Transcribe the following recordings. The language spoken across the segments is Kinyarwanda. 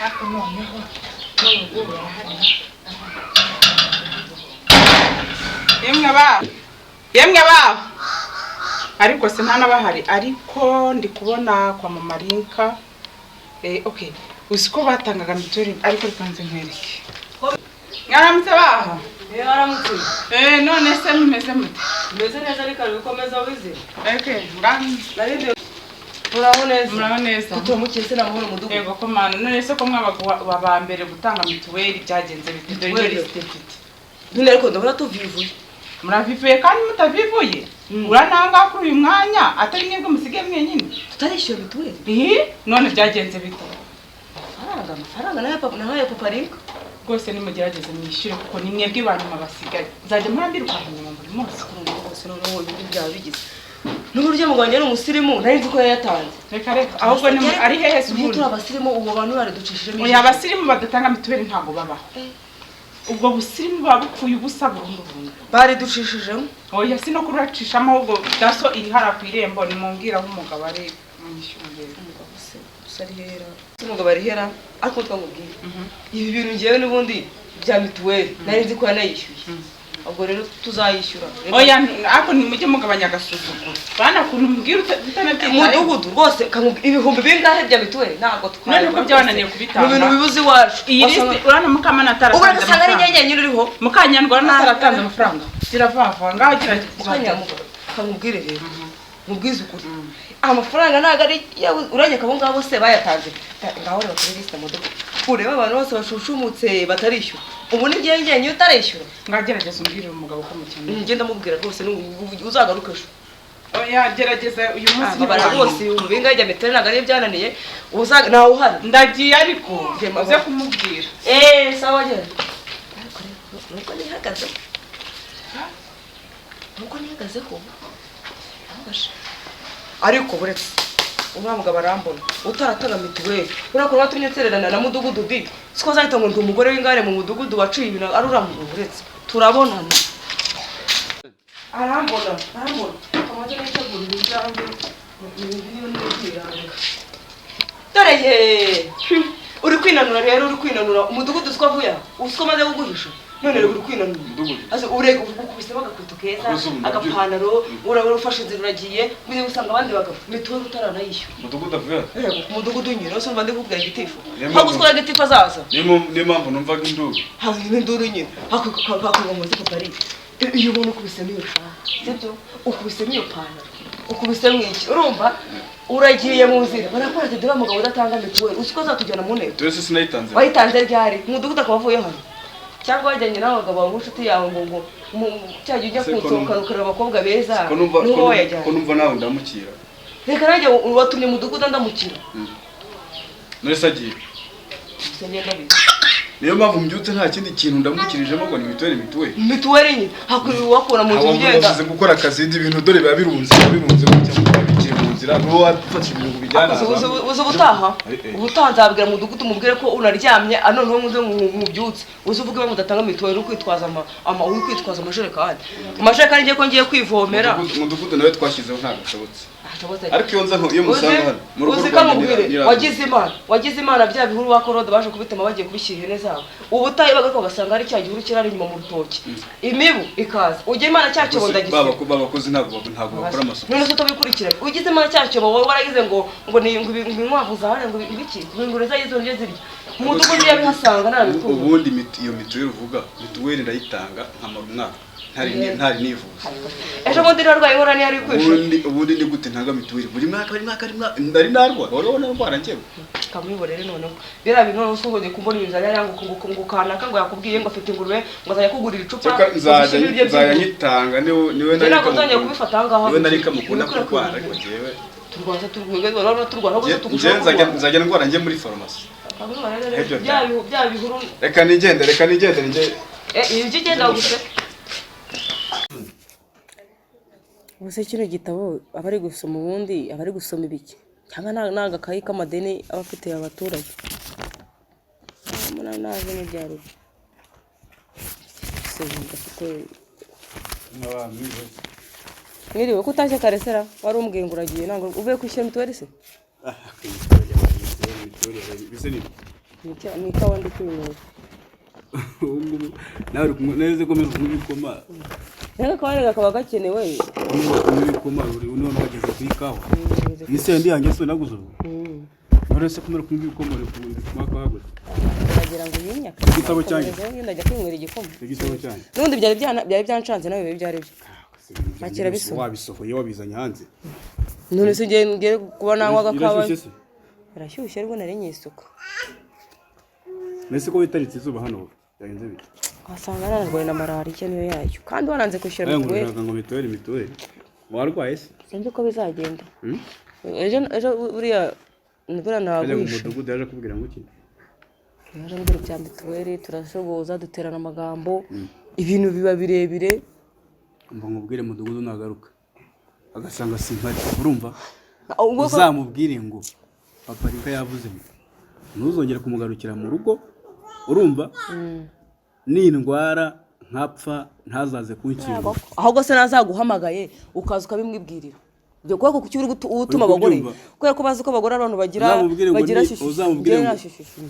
Hapo noneho n'ubwo barahari. Yemwe ba ariko se nta nabahari ariko ndi kubona kwa mama Linka okay usiko batangaga mitori ariko rikanze nkwereke ngaramutse baha aramutse none se mumeze mute meze neza ariko bikomeza wize okay ngani narinde muraho neza tutomukese na muhoro mudugu yego ko mana none se ko mwaba mbere gutanga mituweli byagenze bite dore listetite none ariko ndabona tuvivuye muravivuye kandi mutavivuye urananga kuri uyu mwanya atari mwebwe musige mwenyine tutarishyura mituweli none byagenze bite amafaranga nayo papa Linka rwose nimugerageze mwishyure kuko ni mwebwe banyuma basigaye nzajya murambirwa hanyuma buri munsi rwose noneho ibintu byaba bigize n'uburyo muganje n'umusirimu nari nzi ko yatanze reka ahubwo ni ari hehe se ubu turi abasirimu ubu bantu baraducishije oya abasirimu badatanga mituweli ntago babaho ubwo busirimu babupfuye ubusa burundu bari ducishijemo oya sino kuracishamo ahubwo daso iri hara ku irembo nimumbwira aho umugabo ari mwishyurire umugabo se usari hera umugabo ari hera ariko twamubwiye ibi bintu ngewe n'ubundi bya mituweli nari nzi ko yanayishyuye ubwo rero tuzayishyura oya ako nimujye mugabanya agasuzuguro bana kuntu mbwira utanabyiye mudugudu rwose ibihumbi bingahe bya mituweli ntabwo twari none ko byabananiye kubitanga mu bintu bibuze iwacu iyi liste urana mukamana ataratanze ubu nasanga ari nyenye nyine uriho mukanyandwa nataratanze amafaranga kiravava ngaho gira kamubwire rero mubwize ukuri amafaranga ntago ari uranye kabo ngabo bose bayatanze ngaho rero kuri liste mudugudu ureba abantu bose bashushumutse batarishyura ubu ni nyenye utarishyura ngagerageza umbwire umugabo ko mukene ngenda mubwira rwose uzagaruka ejo oya gerageza uyu munsi nibara rwose ubinga yajya metero ntago ari byananiye uzaga nawe uhari ndagiye ariko uze kumubwira sawa gera nuko nihagaze ko ariko buretse umwana mugabo arambona utaratanga mituweli urako watumye nsererana na mudugudu di siko zahita ngo ndi umugore w'ingare mu mudugudu waciye ibintu ari uramugo buretse turabonana arambona amaze n'itegura ibijambo niyo n'ibiranga dore ye uri kwinanura umudugudu siko avuya usiko maze kuguhisha none rero uri kwinanura aze urega ukubise bagakweto keza agapantaro urafashe inzira uragiye muze gusanga abandi bagabo mituweli utaranayishyura mudugudu avuya umudugudu nyine ose mba ndi kubwira igitifu hagutwara igitifu azaza niyo mpamvu numvaga induru havuye induru nyine hakuba muzi papa Linka iyo ubona ukubisemo iyo shati sibyo ukubisemo iyo pantaro ukubisemo iki urumva uragiye mu nzira barakora ati dore umugabo udatanga mituweli usiko azatujyana mu nteko twese sinayitanze wayitanze ryari umudugudu akaba avuye hano cyangwa wajyanye n'abagabo bawe inshuti yawe ngo cyajya ujya kunsohokana ukareba abakobwa beza niho wayajyanye ko numva nawe ndamukira reka nanjye watumye umudugudu ndamukira none se agiye niyo mpamvu mbyutse nta kindi kintu ndamukirijemo ngo ni mituweli nyine hakuriwe wakura mu nzu ugenda wavuze gukora akazi ibintu dore biba birunze gutya bigiye mu nzira niho wafashe ibintu bijyana uzi ubutaha nzabwira mudugudu mubwire ko unaryamye noneho muze mubyutse uzi uvuge mudatanga mituweli uri kwitwaza amajerekani ngiye ko ngiye kwivomera mudugudu nawe twashyizeho ntabwo ashobotse ariko iyo nza iyo musanga hano mu rugo rwanjye wagize imana bya bihuru bakorode baje kubitema bagiye kubishyira ihene zabo ubutayi bagaruka ugasanga ari cya gihuru kirari inyuma mu rutoki imibu ikaza ujye imana cyacyo ndagisiba babakozi ntabwo bakora amasuku none se utobikurikirana ugize imana cyacyo wowe waragize ngo ni inkwavu zahane ngo ibiki ingurube zagize ndyo zirya umudugudu yabihasanga narabikumva ubundi iyo mituweli uvuga mituweli ndayitanga nkamara umwaka ntari nivuza ejo bundi narwaye ihora ni ari kwishyura ubundi ni gute ntanga mituweli buri mwaka ndari narwa urabona ndwara njyewe kamwiborere noneho biriya bintu noneho usohoye kumbona ibintu zajya yangu kanaka ngo yakubwiye ngo afite ingurube ngo azajya kugurira icupa nzajya nyitanga niwe ntabwo uzajya kubifata aha ngaha niwe nareka mukunda kurwara ariko njyewe turwara nzajya ndwara njye muri farumasi bya bihuru reka nigendere njye ibyo ugenda gusa ubuse kino gitabo abari gusoma ubundi abari gusoma ibiki cyangwa nta agakayi k'amadeni aba afitiye abaturage naje mu byaro mwiriwe ko utashye karesera wari umbwiye ngo uragiye ntabwo uvuye kwishyura mituweli se ni ikawa ndi kwinywera nawe uri kumwe neza ko kunywa ibikoma rero akaba kaba gakenewe kunywa ibikoma uri none wageze ku ikawa ise ndi yanjye so naguze uretse kumera kunywa ibikoma uri kumwa kaguze ndagira ngo yinyaka igitabo cyanjye ndajya kwinywera igikoma igitabo cyanjye n'ubundi byari byancanze nawe bibe byari byo akira biso wabisohoye wabizanye hanze none se ngiye kuba nanywa agakawa birashyushye ariko nari nyisuka nese ko witaritse izuba hano yagenze bite wasanga nararwaye na malariya niyo yayo kandi wananze kwishyura mituweli ngo mituweli warwaye se sinzi uko bizagenda ejo buriya naguhishe umudugudu yaje kubwira ngo iki yaje mbere bya mituweli turashoboza duterana amagambo ibintu biba birebire mba nkubwire mudugudu nagaruka agasanga simpari urumva uzamubwire ngo papa rika yavuze ngo ntuzongere kumugarukira mu rugo urumva n'indwara nkapfa ntazaze kunkinga ahubwo se nazaguhamagaye ukaza ukabimwibwirira ibyo kubera ko uri utuma abagore kubera ko bazi ko abagore abantu bagira shishishi uzamubwire ngo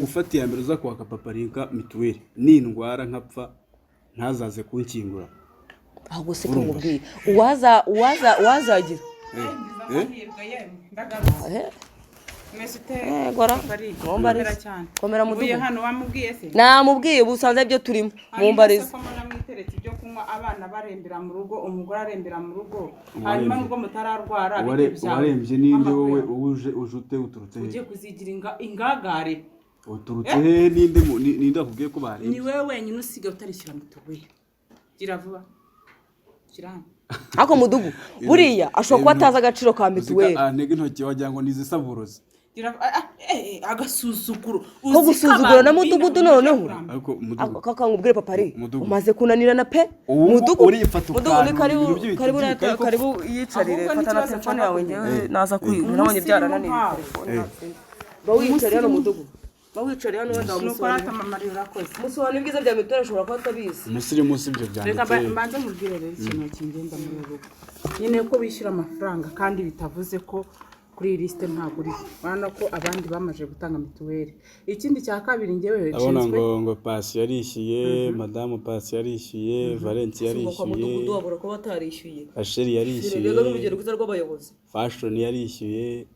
ufatiye mbere uza kwaka papa rika mituweli n'indwara nkapfa ntazaze kunkingura ahubwo se kumubwira uwazagira komera mudugudu namubwiye busanze ibyo turimo mumbarize ibyo kunywa abana barembera mu rugo umugore arembera mu rugo hanyuma nubwo mutararwara warembye ninde wowe uje ute uturutse he ugiye kuzigira ingagare uturutse he ninde akubwiye ko barembye ni wewe wenyine usigaye utarishyura mituweli gira vuba kiranga ako mudugu buriya ashobora kuba atazi agaciro ka mituweli ntege intoki wagira ngo nizisaburozi agasuzuguro ko gusuzugura na mudugudu noneho kakangubwire papa ari umaze kunanirana pe mudugudu ni karibu yicarire fata na telefone yawe ngewe naza kwiga nabonye byarananiye telefone bawicarire hano mudugudu bawicarire hano wenda musobanura ibyiza bya mituweli ashobora kuba atabizi umusiri munsi ibyo byanditse reka mbanze mubwire rero ikintu kingenda muri rugo nyine ko bishyura amafaranga kandi bitavuze ko kuri liste ntabwo uri bana ko abandi bamaje gutanga mituweli ikindi cya kabiri ngewe abona ngo Pasi yarishyuye madame Pasi yarishyuye Valenti yarishyuye mudugudu wabura ko batarishyuye Asheri yarishyuye rero n'urugero rwiza rw'abayobozi Fashion yarishyuye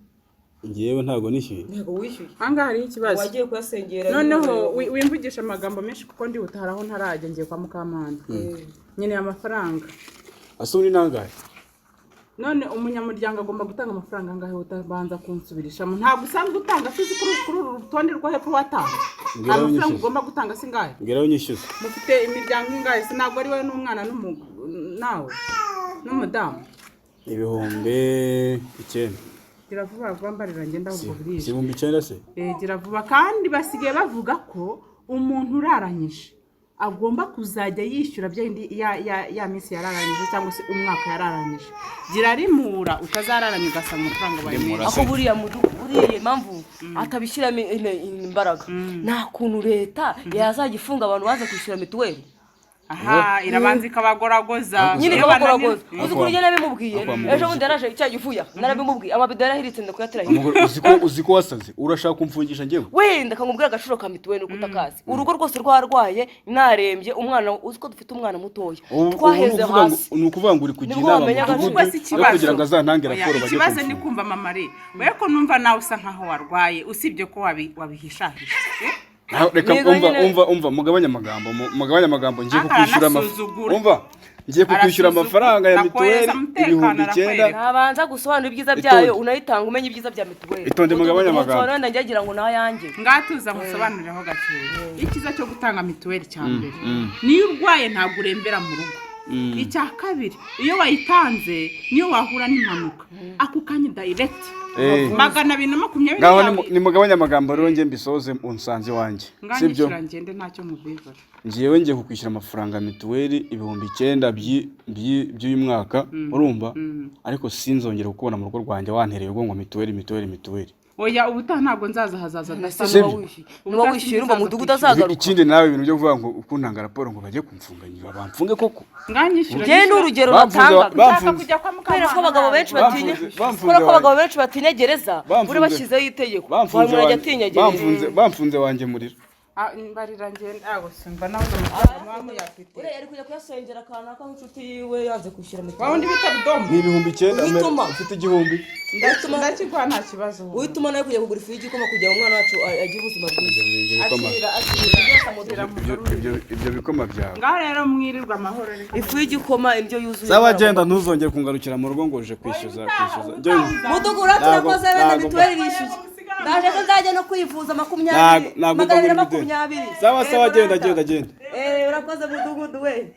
ngewe ntabwo nishyuye ntego wishyuye hanga hari ikibazo wagiye kuyasengera noneho wimvugisha amagambo menshi kuko ndi utaharaho ntarajya ngiye kwa Mukamana nyine amafaranga asuri nangahe none umunyamuryango agomba gutanga amafaranga angahe utabanza kunsubirishamo ntabwo usanzwe utanga fizi kuri uru rutonde rwo hepfo watanga amafaranga ugomba gutanga singahe ngeraho nyishyuza mufite imiryango ingahe se ntabwo ari wowe n'umwana nawe n'umudamu 9,000 gira vuba vuba mbarira ngenda ahubwo burije 9,000 se gira vuba kandi basigaye bavuga ko umuntu uraranyije agomba kuzajya yishyura ya minsi yararanyije cyangwa se umwaka yararanyije gira rimura utazararanya ugasanga amafaranga bayimera ako buriya buriye impamvu atabishyiramo imbaraga nta kuntu leta yazagifunga abantu baza kwishyura mituweli aha irabanza ikabagoragoza nyine ikabagoragoza uzi ko ugenda bimubwiye ejo bundi yaraje icyagifuya narabimubwiye amabido yarahiritse ndakuyatira uzi ko wasaze urashaka kumfungisha ngewe wenda kamubwira agaciro ka mituweli uko utakazi urugo rwose rwarwaye narembye umwana uzi ko dufite umwana mutoya twaheze hasi ni ukuvuga ngo uri kugira inama kugira ngo azantangira koro bajye ikibazo ni kumva mama re we ko numva nawe usa nkaho warwaye usibye ko wabihishahisha reka umva mugabanya amagambo ngiye kukwishyura ngiye kukwishyura amafaranga ya mituweli 9,000 nabanza gusobanura ibyiza byayo unayitanga umenya ibyiza bya mituweli itonde mugabanya amagambo wenda ngiye ngo nayange ngatuza musobanurireho gakeya ikiza cyo gutanga mituweli cya mbere niyo urwaye ntabwo urembera mu rugo icya kabiri iyo wayitanze niyo wahura n'impanuka ako kanya direct 220 ngaho ni mugabanya amagambo rero ngiye mbisoze unsanze wanjye sibyo ngende ntacyo mubivara ngiye kukwishyura amafaranga mituweli 9,000 by'uyu mwaka urumva ariko sinzongera gukubona mu rugo rwanjye wantereye ubwo ngo mituweli oya ubutaha ntabwo nzaza hazaza nuba wishyuye urumva mudugudu azagaruka. Ikindi nawe ibintu byo kuvuga ngo ukuntanga raporo ngo bajye kumfunga nyuma bamfunge koko. nganyishyura Njye n'urugero natangaga. Bamfunze. Kubera ko abagabo benshi batinya. Kubera ko abagabo benshi batinya gereza. Buri bashyizeho itegeko. Wamurajya atinya gereza. Bamfunze wanjye muriro. mbarira ngende simba nawe mama yafite ure yari kujya kuyasengera akana k'inshuti yiwe yanze kwishyura mitiweli. Wawundi bita bidomo ni 9,000 ufite igihumbi. ndakigwa nta kibazo. Uhituma nawe kujya kugura ifu y'igikoma kugira ngo umwana wacu agire ubuzima bwiza. Ibyo bikoma byawe. Ngaho rero mwirirwa amahoro. Ifu y'igikoma indyo yuzuye. Sawa genda ntuzongere kungarukira mu rugo ngo uje kwishyuza. Mudugura turakoze bene mituweli rishyuza. Ndaje ko nzajya no kwivuza 20. Sawa genda. Urakoze mudugudu we.